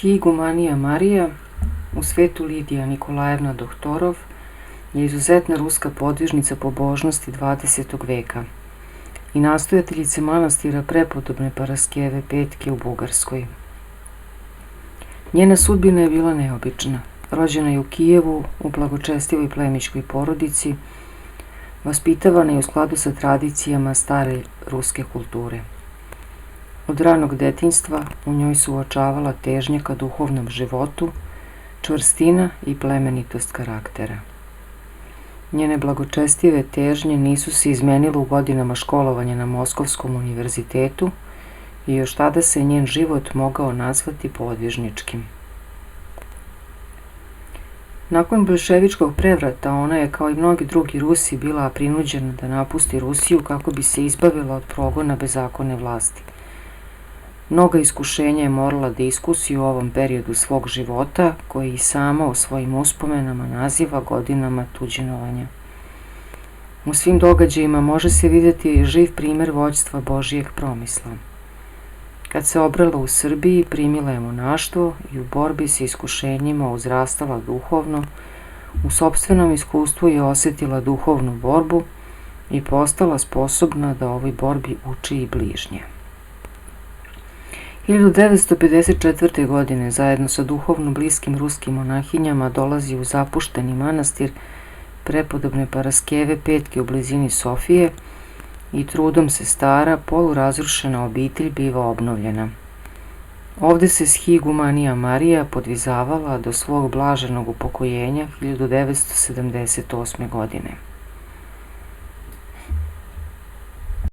Shigumanija Marija u svetu Lidija Nikolajevna Doktorov je izuzetna ruska podvižnica pobožnosti 20. veka i nastojateljica manastira prepodobne Paraskeve Petke u Bugarskoj. Njena sudbina je bila neobična. Rođena je u Kijevu, u blagočestivoj plemićkoj porodici, vaspitavana je u skladu sa tradicijama stare ruske kulture. Od ranog detinjstva u njoj se uočavala težnja ka duhovnom životu, čvrstina i plemenitost karaktera. Njene blagočestive težnje nisu se izmenile u godinama školovanja na Moskovskom univerzitetu i još tada se njen život mogao nazvati podvižničkim. Nakon boljševičkog prevrata ona je, kao i mnogi drugi Rusi, bila prinuđena da napusti Rusiju kako bi se izbavila od progona bezakonne vlasti. Mnoga iskušenja je morala da iskusi u ovom periodu svog života, koji i sama u svojim uspomenama naziva godinama tuđinovanja. U svim događajima može se vidjeti živ primer vođstva Božijeg promisla. Kad se obrala u Srbiji, primila je monaštvo i u borbi sa iskušenjima uzrastala duhovno, u sopstvenom iskustvu je osjetila duhovnu borbu i postala sposobna da ovoj borbi uči i bližnje. 1954. godine zajedno sa duhovno bliskim ruskim monahinjama dolazi u zapušteni manastir prepodobne Paraskeve Petke u blizini Sofije i trudom sestara polurazrušena obitelj biva obnovljena. Ovde se Shigumanija Marija podvizavala do svog blaženog upokojenja 1978. godine.